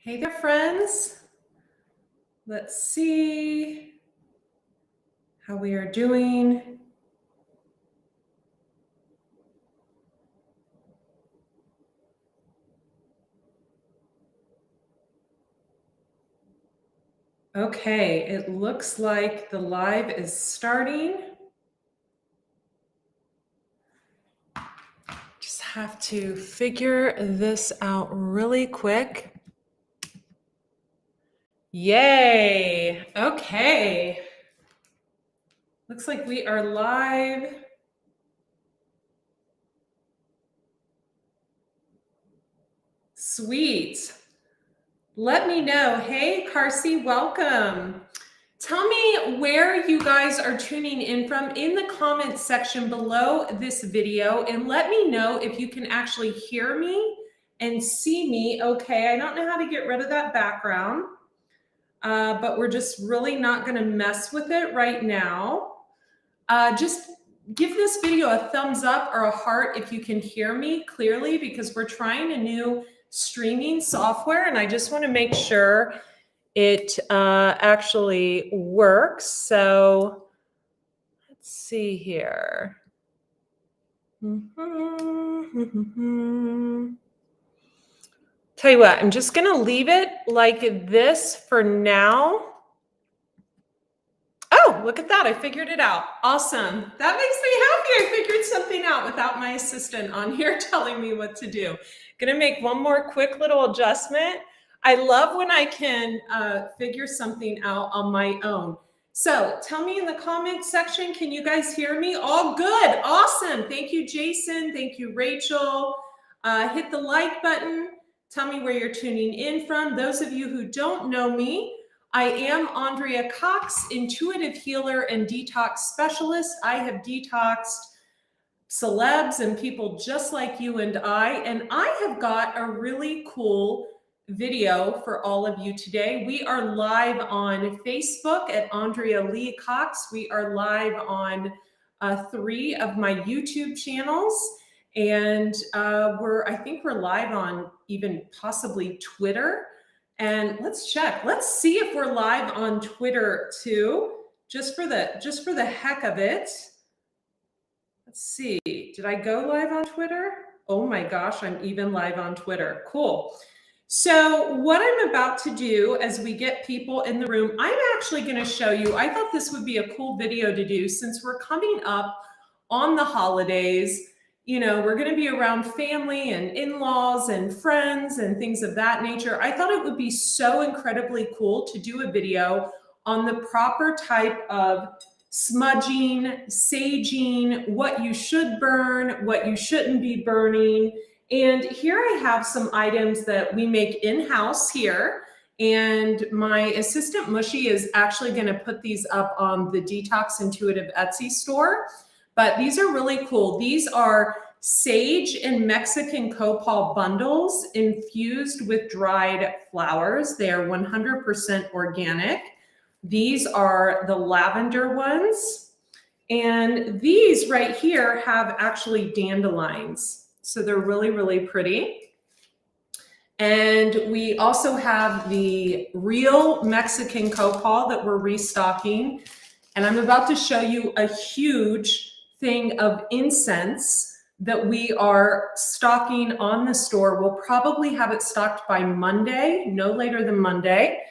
Hey there, friends. Let's see how we are doing. Okay, it looks like the live is starting. Just have to figure this out really quick. Yay! Okay. Looks like we are live. Sweet. Let me know. Hey, Carsey, welcome. Tell me where you guys are tuning in from in the comments section below this video, and let me know if you can actually hear me and see me. Okay, I don't know how to get rid of that background, but we're just really not going to mess with it right now. Just give this video a thumbs up or a heart if you can hear me clearly, because we're trying a new streaming software, and I just want to make sure it actually works. So let's see here. Tell you what, I'm just going to leave it like this for now. Oh, look at that. I figured it out. Awesome. That makes me happy. I figured something out without my assistant on here telling me what to do. Going to make one more quick little adjustment. I love when I can figure something out on my own. So tell me in the comments section, can you guys hear me? All good. Awesome. Thank you, Jason. Thank you, Rachel. Hit the like button. Tell me where you're tuning in from. Those of you who don't know me, I am Andrea Cox, intuitive healer and detox specialist. I have detoxed celebs and people just like you and I have got a really cool video for all of you today. We are live on Facebook at Andrea Lee Cox. We are live on 3 of my YouTube channels, and I think we're live on even possibly Twitter. And let's check. Let's see if we're live on Twitter too, just for the heck of it. Let's see. Did I go live on Twitter? Oh my gosh, I'm even live on Twitter. Cool. So what I'm about to do as we get people in the room, I'm actually going to show you, I thought this would be a cool video to do since we're coming up on the holidays. You know, we're going to be around family and in-laws and friends and things of that nature. I thought it would be so incredibly cool to do a video on the proper type of smudging, saging, what you should burn, what you shouldn't be burning. And here I have some items that we make in-house here. And my assistant Mushy is actually going to put these up on the Detox Intuitive Etsy store. But these are really cool. These are sage and Mexican copal bundles infused with dried flowers. They are 100% organic. These are the lavender ones. And these right here have actually dandelions. So they're really, really pretty. And we also have the real Mexican copal that we're restocking. And I'm about to show you a huge thing of incense that we are stocking on the store. We'll probably have it stocked by Monday, no later than Monday.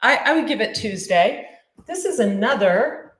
I would give it Tuesday. This is another,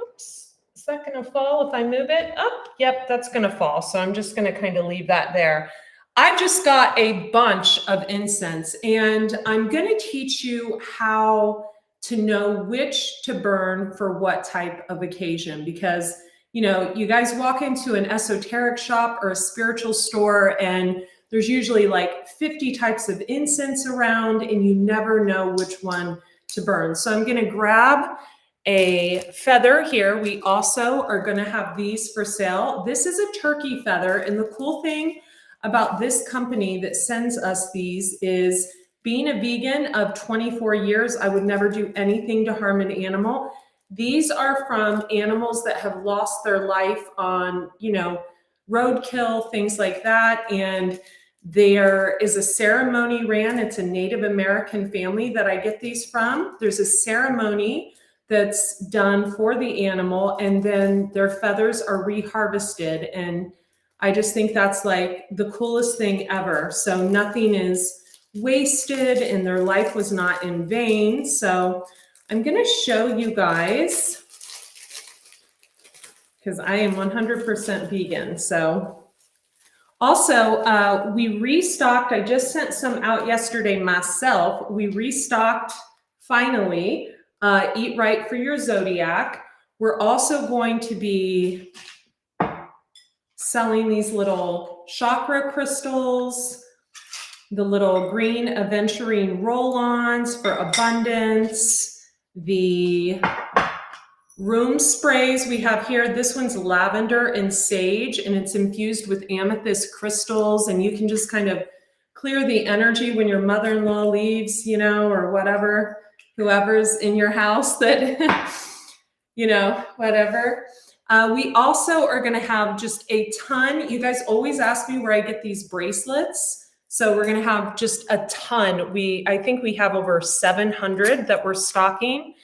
oops, is that gonna fall if I move it? Oh, yep, that's gonna fall. So I'm just gonna kind of leave that there. I just got a bunch of incense, and I'm gonna teach you how to know which to burn for what type of occasion, because you know, you guys walk into an esoteric shop or a spiritual store and there's usually like 50 types of incense around and you never know which one to burn. So I'm going to grab a feather here. We also are going to have these for sale. This is a turkey feather. And the cool thing about this company that sends us these is, being a vegan of 24 years, I would never do anything to harm an animal. These are from animals that have lost their life on, you know, roadkill, things like that. And There is a ceremony ran. It's a Native American family that I get these from. There's a ceremony that's done for the animal, and then their feathers are reharvested. And I just think that's like the coolest thing ever. So nothing is wasted and their life was not in vain. So I'm going to show you guys, because I am 100% vegan. So also, we restocked, I just sent some out yesterday myself. We restocked, finally, Eat Right for Your Zodiac. We're also going to be selling these little chakra crystals, the little green aventurine roll-ons for abundance, the room sprays we have here. This one's lavender and sage, and it's infused with amethyst crystals, and you can just kind of clear the energy when your mother-in-law leaves, you know, or whatever, whoever's in your house that, you know, whatever. We also are going to have just a ton. You guys always ask me where I get these bracelets. So we're going to have just a ton. I think we have over 700 that we're stocking.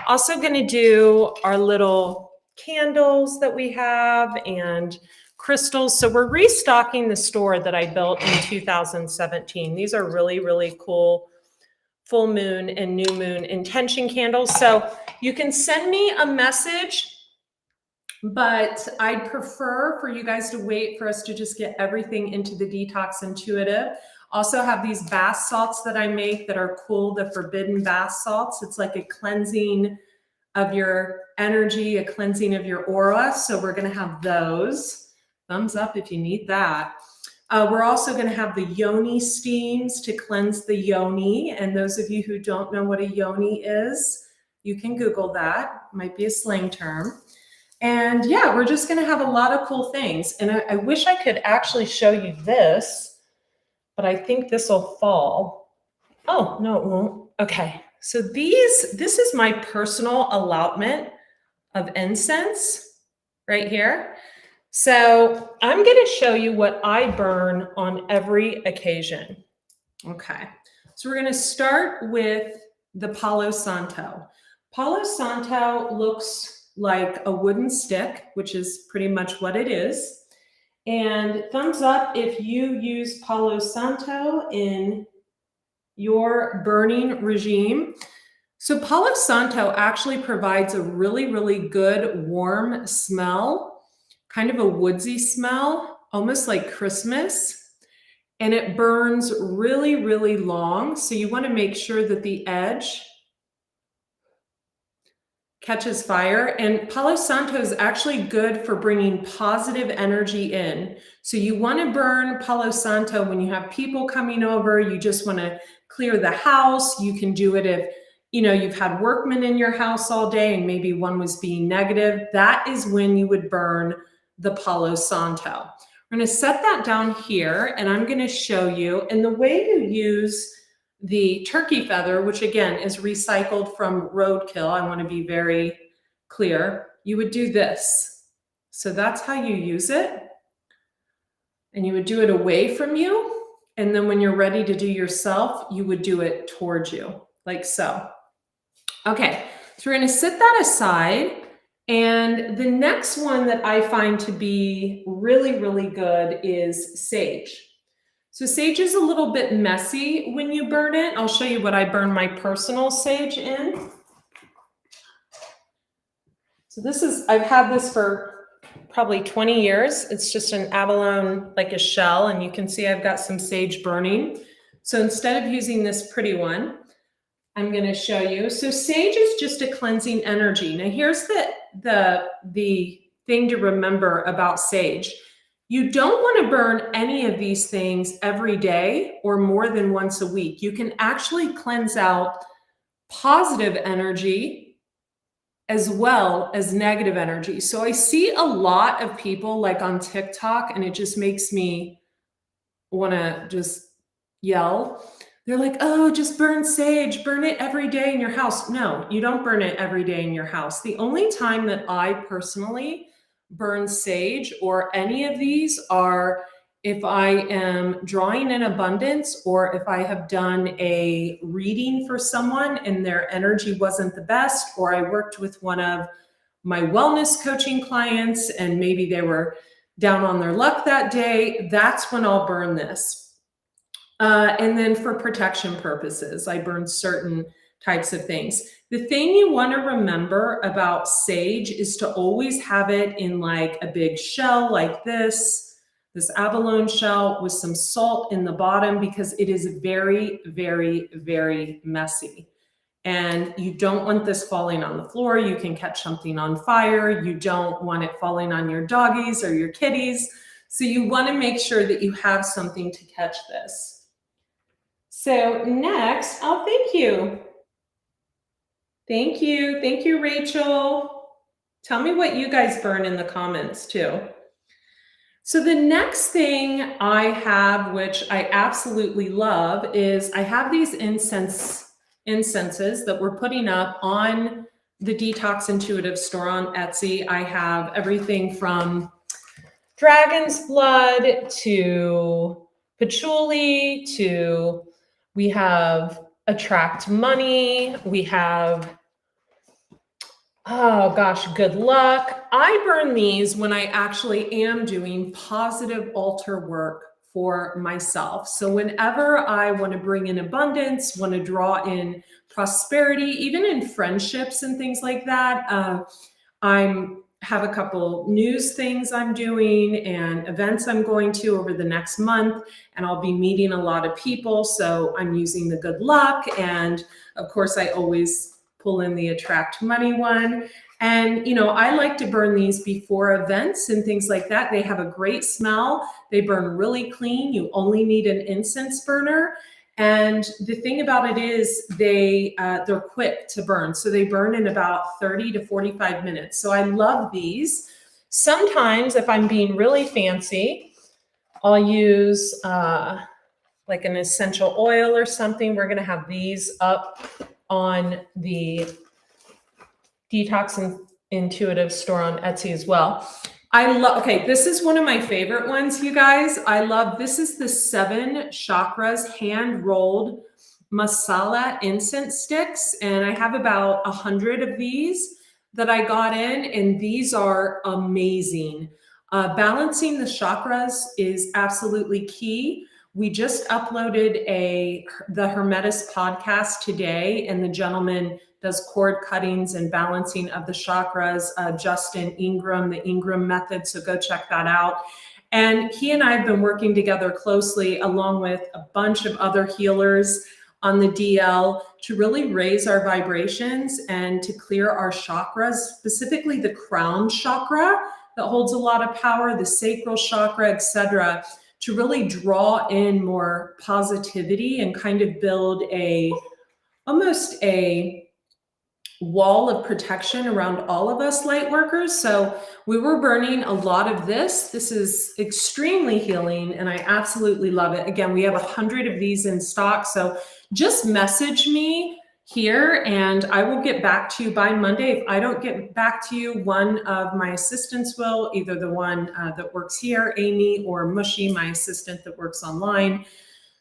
Also going to do our little candles that we have and crystals. So we're restocking the store that I built in 2017. These are really, really cool full moon and new moon intention candles. So you can send me a message, but I'd prefer for you guys to wait for us to just get everything into the Detox Intuitive. Also have these bath salts that I make that are cool, the forbidden bath salts. It's like a cleansing of your energy, a cleansing of your aura. So we're going to have those. Thumbs up if you need that. We're also going to have the yoni steams to cleanse the yoni. And those of you who don't know what a yoni is, you can Google that. Might be a slang term. And yeah, we're just going to have a lot of cool things. And I wish I could actually show you this, but I think this will fall. Oh, no, it won't. Okay. So this is my personal allotment of incense right here. So I'm going to show you what I burn on every occasion. Okay. So we're going to start with the Palo Santo. Palo Santo looks like a wooden stick, which is pretty much what it is. And thumbs up if you use Palo Santo in your burning regime. So Palo Santo actually provides a really, really good warm smell, kind of a woodsy smell, almost like Christmas. And it burns really, really long. So you want to make sure that the edge catches fire. And Palo Santo is actually good for bringing positive energy in. So you want to burn Palo Santo when you have people coming over, you just want to clear the house. You can do it if, you know, you've had workmen in your house all day and maybe one was being negative. That is when you would burn the Palo Santo. We're going to set that down here and I'm going to show you. And the way you use the turkey feather, which again is recycled from roadkill, I want to be very clear, you would do this. So that's how you use it. And you would do it away from you. And then when you're ready to do yourself, you would do it towards you, like so. Okay, so we're going to set that aside. And the next one that I find to be really, really good is sage. So sage is a little bit messy when you burn it. I'll show you what I burn my personal sage in. So this is, I've had this for probably 20 years. It's just an abalone, like a shell, and you can see I've got some sage burning. So instead of using this pretty one, I'm going to show you. So sage is just a cleansing energy. Now here's the thing to remember about sage. You don't want to burn any of these things every day or more than once a week. You can actually cleanse out positive energy as well as negative energy. So I see a lot of people like on TikTok, and it just makes me want to just yell. They're like, oh, just burn sage, burn it every day in your house. No, you don't burn it every day in your house. The only time that I personally burn sage or any of these are if I am drawing in abundance, or if I have done a reading for someone and their energy wasn't the best, or I worked with one of my wellness coaching clients and maybe they were down on their luck that day, that's when I'll burn this. And then for protection purposes, I burn certain types of things. The thing you want to remember about sage is to always have it in like a big shell like this abalone shell with some salt in the bottom, because it is very, very, very messy. And you don't want this falling on the floor. You can catch something on fire. You don't want it falling on your doggies or your kitties. So you want to make sure that you have something to catch this. So next, oh, thank you. Thank you. Thank you, Rachel. Tell me what you guys burn in the comments too. So the next thing I have, which I absolutely love, is I have these incenses that we're putting up on the Detox Intuitive store on Etsy. I have everything from dragon's blood to patchouli to, we have attract money, we have, oh gosh, good luck. I burn these when I actually am doing positive altar work for myself. So whenever I want to bring in abundance, want to draw in prosperity, even in friendships and things like that, I have a couple news things I'm doing and events I'm going to over the next month, and I'll be meeting a lot of people. So I'm using the good luck. And of course, I always pull in the attract money one. And, you know, I like to burn these before events and things like that. They have a great smell. They burn really clean. You only need an incense burner. And the thing about it is they're quick to burn. So they burn in about 30 to 45 minutes. So I love these. Sometimes if I'm being really fancy, I'll use like an essential oil or something. We're going to have these up on the Detox Intuitive store on Etsy as well. I love, okay, this is one of my favorite ones, you guys. I love, this is the 7 Chakras hand rolled masala incense sticks. And I have about 100 of these that I got in, and these are amazing. Balancing the chakras is absolutely key. We just uploaded the Hermetis podcast today, and the gentleman does cord cuttings and balancing of the chakras, Justin Ingram, the Ingram method. So go check that out. And he and I have been working together closely, along with a bunch of other healers on the DL, to really raise our vibrations and to clear our chakras, specifically the crown chakra that holds a lot of power, the sacral chakra, etc., to really draw in more positivity and kind of build almost a wall of protection around all of us light workers. So we were burning a lot of this. This is extremely healing, and I absolutely love it. Again, we have 100 of these in stock. So just message me here and I will get back to you by Monday. If I don't get back to you, one of my assistants will, either the one that works here, Amy, or Mushy, my assistant that works online.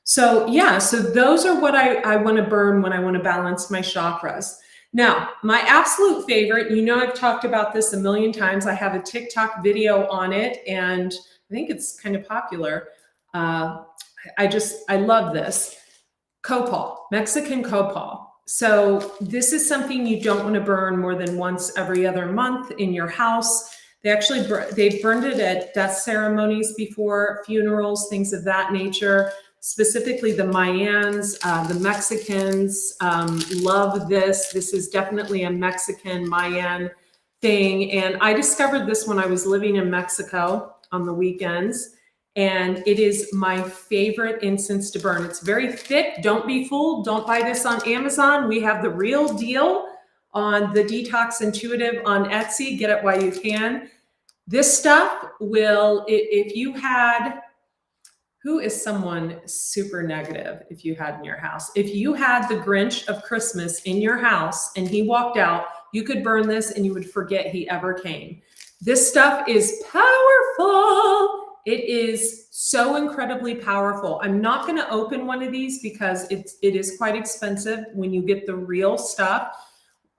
So yeah, so those are what I want to burn when I want to balance my chakras. Now, my absolute favorite, you know, I've talked about this a million times. I have a TikTok video on it, and I think it's kind of popular. I love this. Copal, Mexican copal. So this is something you don't want to burn more than once every other month in your house. They've burned it at death ceremonies before, funerals, things of that nature. Specifically the Mayans, the Mexicans love this. This is definitely a Mexican Mayan thing. And I discovered this when I was living in Mexico on the weekends. And it is my favorite incense to burn. It's very thick. Don't be fooled. Don't buy this on Amazon. We have the real deal on the Detox Intuitive on Etsy. Get it while you can. This stuff will, if you had, who is someone super negative if you had in your house? If you had the Grinch of Christmas in your house and he walked out, you could burn this and you would forget he ever came. This stuff is powerful. It is so incredibly powerful. I'm not going to open one of these because it is quite expensive when you get the real stuff.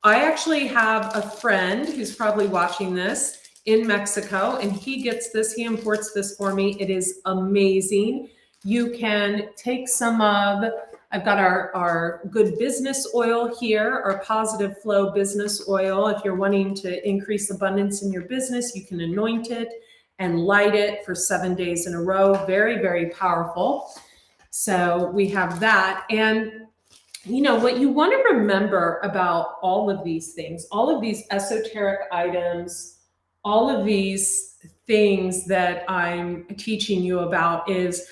I actually have a friend who's probably watching this in Mexico, and he gets this, he imports this for me. It is amazing. You can take some of, I've got our good business oil here, our positive flow business oil. If you're wanting to increase abundance in your business, you can anoint it and light it for 7 days in a row. Very, very powerful. So we have that. And you know, what you want to remember about all of these things, all of these esoteric items, all of these things that I'm teaching you about is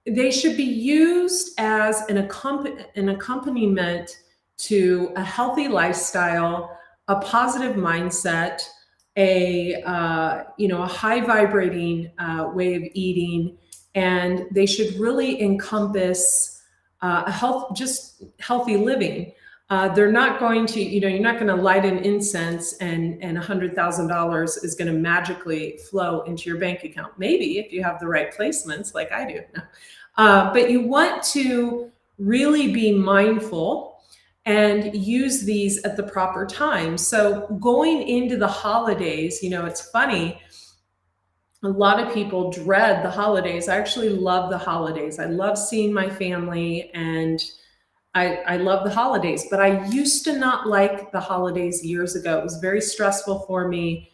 they should be used as an accompaniment to a healthy lifestyle, a positive mindset, a high vibrating way of eating, and they should really encompass just healthy living. They're not going to, you're not going to light an incense and $100,000 is going to magically flow into your bank account. Maybe if you have the right placements, like I do. But you want to really be mindful and use these at the proper time. So going into the holidays, it's funny. A lot of people dread the holidays. I actually love the holidays. I love seeing my family, and I love the holidays, but I used to not like the holidays years ago. It was very stressful for me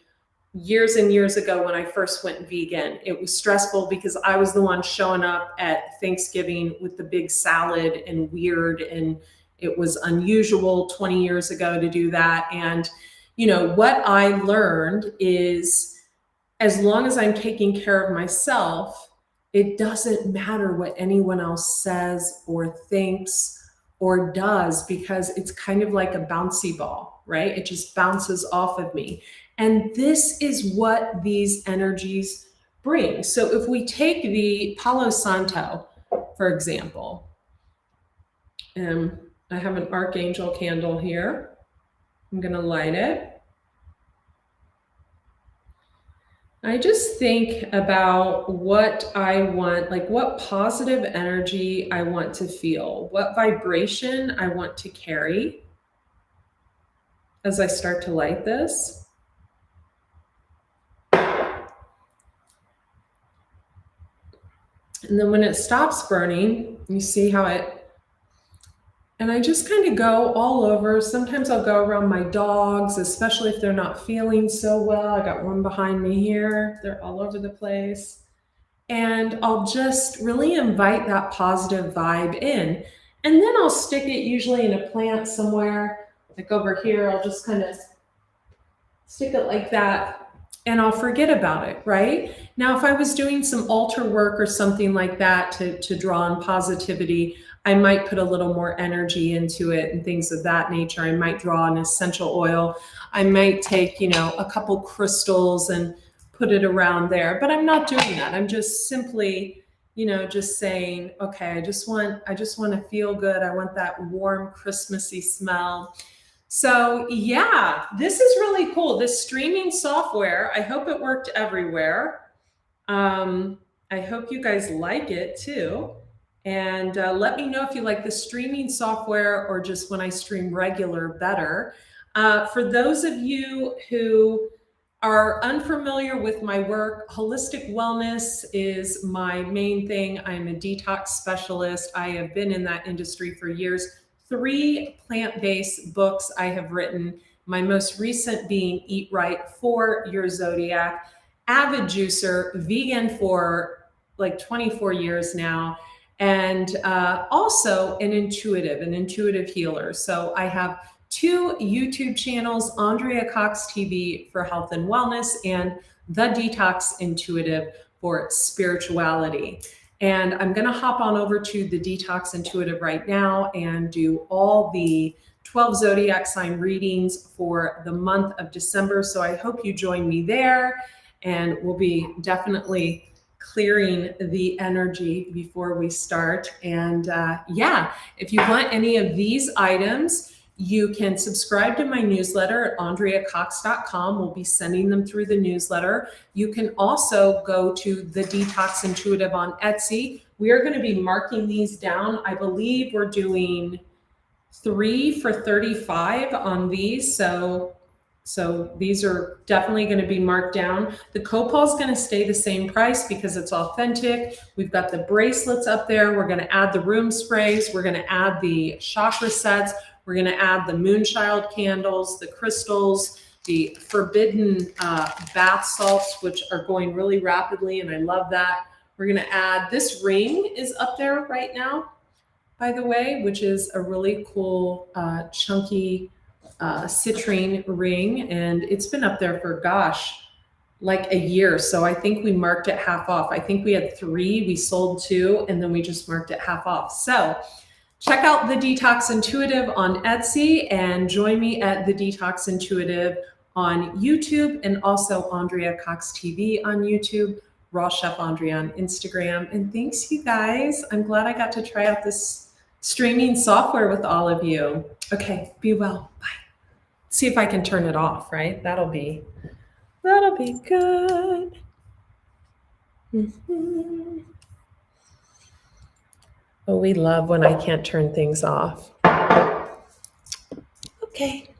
years and years ago when I first went vegan. It was stressful because I was the one showing up at Thanksgiving with the big salad and weird, and it was unusual 20 years ago to do that. And, what I learned is as long as I'm taking care of myself, it doesn't matter what anyone else says or thinks or does, because it's kind of like a bouncy ball, right? It just bounces off of me. And this is what these energies bring. So if we take the Palo Santo, for example, I have an archangel candle here. I'm going to light it. I just think about what I want, like what positive energy I want to feel, what vibration I want to carry as I start to light this. And then when it stops burning, you see how and I just kind of go all over. Sometimes I'll go around my dogs, especially if they're not feeling so well. I got one behind me here. They're all over the place. And I'll just really invite that positive vibe in. And then I'll stick it usually in a plant somewhere. Like over here, I'll just kind of stick it like that, and I'll forget about it, right? Now, if I was doing some altar work or something like that to draw on positivity, I might put a little more energy into it and things of that nature. I might draw an essential oil. I might take, a couple crystals and put it around there, but I'm not doing that. I'm just simply, just saying, okay, I just want to feel good. I want that warm, Christmassy smell. So yeah, this is really cool. This streaming software, I hope it worked everywhere. I hope you guys like it too. And let me know if you like the streaming software or just when I stream regular better. For those of you who are unfamiliar with my work, holistic wellness is my main thing. I'm a detox specialist. I have been in that industry for years. 3 plant-based books I have written, my most recent being Eat Right for Your Zodiac, avid juicer, vegan for like 24 years now, and also an intuitive healer. So I have 2 YouTube channels, Andrea Cox TV for health and wellness, and The Detox Intuitive for spirituality. And I'm going to hop on over to the Detox Intuitive right now and do all the 12 zodiac sign readings for the month of December. So I hope you join me there, and we'll be definitely clearing the energy before we start. And yeah, if you want any of these items, You can subscribe to my newsletter at andreacox.com. We'll be sending them through the newsletter. You can also go to the Detox Intuitive on Etsy. We are going to be marking these down. I believe we're doing 3 for $35 on these. So these are definitely going to be marked down. The copal is going to stay the same price because it's authentic. We've got the bracelets up there. We're going to add the room sprays. We're going to add the chakra sets. We're going to add the moonchild candles, the crystals, the forbidden bath salts, which are going really rapidly, and I love that. We're going to add, this ring is up there right now, by the way, which is a really cool chunky citrine ring, and it's been up there for, gosh, like a year. So I think we marked it half off. I think we had 3, we sold 2, and then we just marked it half off. So check out the Detox Intuitive on Etsy and join me at the Detox Intuitive on YouTube, and also Andrea Cox TV on YouTube, Raw Chef Andrea on Instagram. And thanks, you guys. I'm glad I got to try out this streaming software with all of you. Okay, be well. Bye. See if I can turn it off, right? That'll be good. Oh, we love when I can't turn things off. Okay.